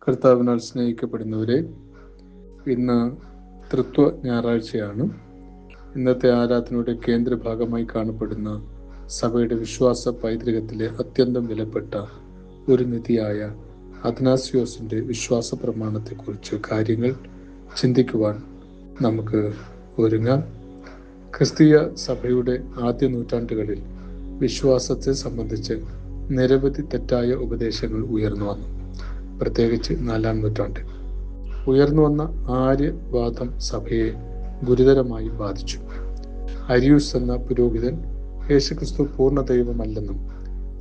കർത്താവിനാൽ സ്നേഹിക്കപ്പെടുന്നവരെ, ഇന്ന് തൃത്വ ഞായറാഴ്ചയാണ്. ഇന്നത്തെ ആരാധനയുടെ കേന്ദ്രഭാഗമായി കാണപ്പെടുന്ന സഭയുടെ വിശ്വാസ പൈതൃകത്തിലെ അത്യന്തം വിലപ്പെട്ട ഒരു നിധിയായ അഥനാസ്യോസിൻ്റെ വിശ്വാസ പ്രമാണത്തെക്കുറിച്ച് കാര്യങ്ങൾ ചിന്തിക്കുവാൻ നമുക്ക് ഒരുങ്ങാം. ക്രിസ്തീയ സഭയുടെ ആദ്യ നൂറ്റാണ്ടുകളിൽ വിശ്വാസത്തെ സംബന്ധിച്ച് നിരവധി തെറ്റായ ഉപദേശങ്ങൾ ഉയർന്നു വന്നു. പ്രത്യേകിച്ച് 4-ാം നൂറ്റാണ്ടിൽ ഉയർന്നു വന്ന ആര്യവാദം സഭയെ ഗുരുതരമായി ബാധിച്ചു. അരിയൂസ് എന്ന പുരോഹിതൻ യേശുക്രിസ്തു പൂർണ്ണ ദൈവമല്ലെന്നും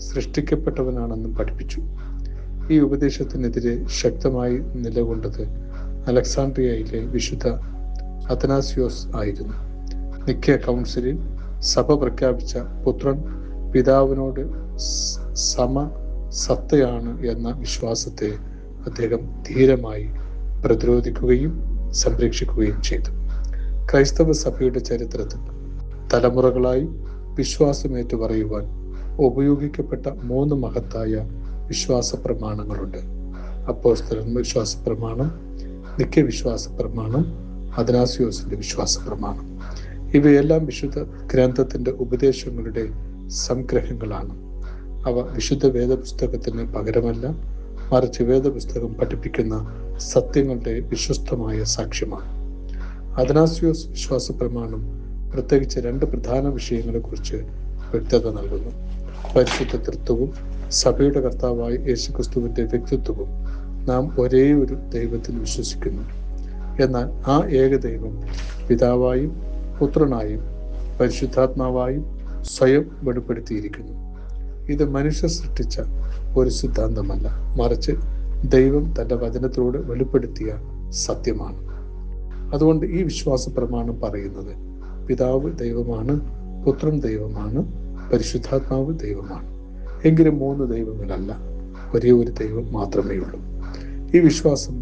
സൃഷ്ടിക്കപ്പെട്ടവനാണെന്നും പഠിപ്പിച്ചു. ഈ ഉപദേശത്തിനെതിരെ ശക്തമായി നിലകൊണ്ടത് അലക്സാണ്ട്രിയയിലെ വിശുദ്ധ അഥനാസ്യോസ് ആയിരുന്നു. നിക്യ കൗൺസിലിൽ സഭ പ്രഖ്യാപിച്ച പുത്രൻ പിതാവിനോട് സമസത്തയാണ് എന്ന വിശ്വാസത്തെ അദ്ദേഹം ധീരമായി പ്രതിരോധിക്കുകയും സംരക്ഷിക്കുകയും ചെയ്തു. ക്രൈസ്തവ സഭയുടെ ചരിത്രത്തിൽ തലമുറകളായി വിശ്വാസമേറ്റു പറയുവാൻ ഉപയോഗിക്കപ്പെട്ട 3 മഹത്തായ വിശ്വാസ പ്രമാണങ്ങളുണ്ട്. അപ്പോസ്തലൻ വിശ്വാസ പ്രമാണം, നിത്യവിശ്വാസ പ്രമാണം, അഥനാസ്യോസിന്റെ വിശ്വാസ പ്രമാണം. ഇവയെല്ലാം വിശുദ്ധ ഗ്രന്ഥത്തിന്റെ ഉപദേശങ്ങളുടെ സംഗ്രഹങ്ങളാണ്. അവ വിശുദ്ധ വേദപുസ്തകത്തിന് പകരമല്ല, മറിച്ച് വേദപുസ്തകം പഠിപ്പിക്കുന്ന സത്യങ്ങളുടെ വിശ്വസ്തമായ സാക്ഷ്യമാണ്. അഥനാസ്യോസ് വിശ്വാസ പ്രമാണം പ്രത്യേകിച്ച് 2 പ്രധാന വിഷയങ്ങളെക്കുറിച്ച് വ്യക്തത നൽകുന്നു. പരിശുദ്ധ തൃത്വവും സഭയുടെ കർത്താവായ യേശുക്രിസ്തുവിന്റെ വ്യക്തിത്വവും. നാം ഒരേ ഒരു ദൈവത്തിൽ വിശ്വസിക്കുന്നു, എന്നാൽ ആ ഏകദൈവം പിതാവായും പുത്രനായും പരിശുദ്ധാത്മാവായും സ്വയം വെളിപ്പെടുത്തിയിരിക്കുന്നു. ഇത് മനുഷ്യർ സൃഷ്ടിച്ച ഒരു സിദ്ധാന്തമല്ല, മറിച്ച് ദൈവം തൻ്റെ വചനത്തിലൂടെ വെളിപ്പെടുത്തിയ സത്യമാണ്. അതുകൊണ്ട് ഈ വിശ്വാസ പ്രമാണം പറയുന്നത് പിതാവ് ദൈവമാണ്, പുത്രൻ ദൈവമാണ്, പരിശുദ്ധാത്മാവ് ദൈവമാണ്. എങ്കിലും 3 ദൈവങ്ങളല്ല, ഒരേ ഒരു ദൈവം മാത്രമേ ഉള്ളൂ. ഈ വിശ്വാസം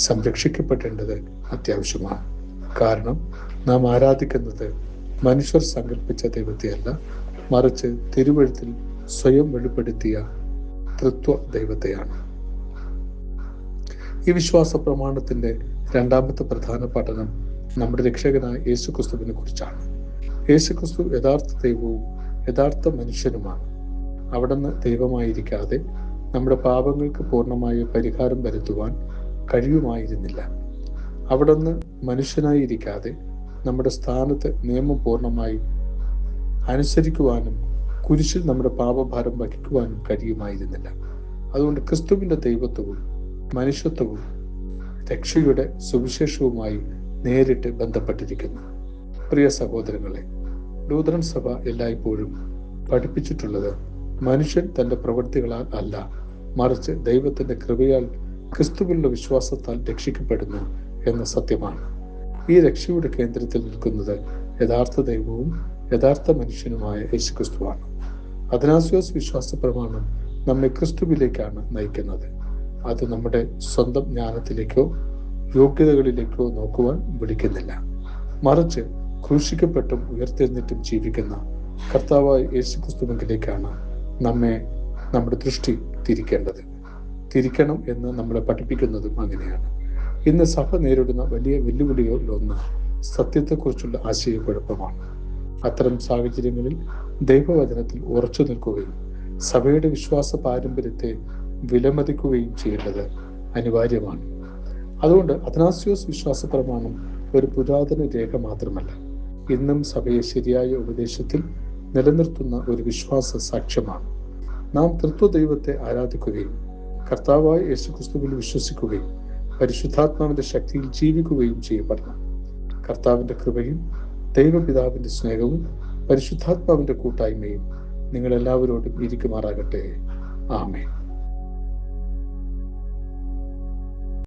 സംരക്ഷിക്കപ്പെടേണ്ടത് അത്യാവശ്യമാണ്. കാരണം നാം ആരാധിക്കുന്നത് മനുഷ്യർ സങ്കല്പിച്ച ദൈവത്തെയല്ല, മറിച്ച് തിരുവെഴുത്തിൽ സ്വയം വെളിപ്പെടുത്തിയ തൃത്വ ദൈവത്തെയാണ്. ഈ വിശ്വാസ പ്രമാണത്തിന്റെ 2ാമത്തെ പ്രധാന പഠനം നമ്മുടെ രക്ഷകനായ യേശുക്രിസ്തുവിനെ കുറിച്ചാണ്. യേശുക്രിസ്തു യഥാർത്ഥ ദൈവവും യഥാർത്ഥ മനുഷ്യനുമാണ്. അവിടുന്ന് ദൈവമായിരിക്കാതെ നമ്മുടെ പാപങ്ങൾക്ക് പൂർണ്ണമായ പരിഹാരം വരുത്തുവാൻ കഴിയുമായിരുന്നില്ല. അവിടുന്ന് മനുഷ്യനായിരിക്കാതെ നമ്മുടെ സ്ഥാനത്ത് നിയമം പൂർണ്ണമായി അനുസരിക്കുവാനും കുരിശിൽ നമ്മുടെ പാപഭാരം വഹിക്കുവാനും കഴിയുമായിരുന്നില്ല. അതുകൊണ്ട് ക്രിസ്തുവിന്റെ ദൈവത്വവും മനുഷ്യത്വവും രക്ഷയുടെ സുവിശേഷവുമായി നേരിട്ട് ബന്ധപ്പെട്ടിരിക്കുന്നു. പ്രിയ സഹോദരങ്ങളെ, ലൂഥറൻ സഭ എല്ലായ്പ്പോഴും പഠിപ്പിച്ചിട്ടുള്ളത് മനുഷ്യൻ തൻ്റെ പ്രവൃത്തികളാൽ അല്ല, മറിച്ച് ദൈവത്തിന്റെ കൃപയാൽ ക്രിസ്തുവിലുള്ള വിശ്വാസത്താൽ രക്ഷിക്കപ്പെടുന്നു എന്ന സത്യമാണ്. ഈ രക്ഷയുടെ കേന്ദ്രത്തിൽ നിൽക്കുന്നത് യഥാർത്ഥ ദൈവവും യഥാർത്ഥ മനുഷ്യനുമായ യേശുക്രിസ്തുവാണ്. അഥനാസ്യോസ് വിശ്വാസ പ്രമാണം നമ്മെ ക്രിസ്തുവിലേക്കാണ് നയിക്കുന്നത്. അത് നമ്മുടെ സ്വന്തം ജ്ഞാനത്തിലേക്കോ യോഗ്യതകളിലേക്കോ നോക്കുവാൻ വിളിക്കുന്നില്ല, മറിച്ച് ക്രൂശിക്കപ്പെട്ടും ഉയർത്തെഴുന്നേറ്റും ജീവിക്കുന്ന കർത്താവായ യേശുക്രിസ്തുവിലേക്കാണ് നമ്മുടെ ദൃഷ്ടി തിരിക്കണം എന്ന് നമ്മളെ പഠിപ്പിക്കുന്നതും അങ്ങനെയാണ്. ഇന്ന് സഭ നേരിടുന്ന വലിയ വെല്ലുവിളികളിലൊന്ന് സത്യത്തെക്കുറിച്ചുള്ള ആശയക്കുഴപ്പമാണ്. അത്തരം സാഹചര്യങ്ങളിൽ ദൈവവചനത്തിൽ ഉറച്ചു നിൽക്കുകയും സഭയുടെ വിശ്വാസ പാരമ്പര്യത്തെ വിലമതിക്കുകയും ചെയ്യേണ്ടത് അനിവാര്യമാണ്. അതുകൊണ്ട് അഥനാസ്യോസ് വിശ്വാസ പ്രമാണം ഒരു പുരാതന രേഖ മാത്രമല്ല, ഇന്നും സഭയെ ശരിയായ ഉപദേശത്തിൽ നിലനിർത്തുന്ന ഒരു വിശ്വാസ സാക്ഷ്യമാണ്. നാം തൃത്വ ദൈവത്തെ ആരാധിക്കുകയും കർത്താവായ യേശുക്രിസ്തുവിൽ വിശ്വസിക്കുകയും പരിശുദ്ധാത്മാവിന്റെ ശക്തിയിൽ ജീവിക്കുകയും ചെയ്യപ്പെടണം. കർത്താവിന്റെ കൃപയും ദൈവപിതാവിന്റെ സ്നേഹവും പരിശുദ്ധാത്മാവിന്റെ കൂട്ടായ്മയും നിങ്ങൾ എല്ലാവരോടും ഇരിക്കുമാറാകട്ടെ. ആമേൻ.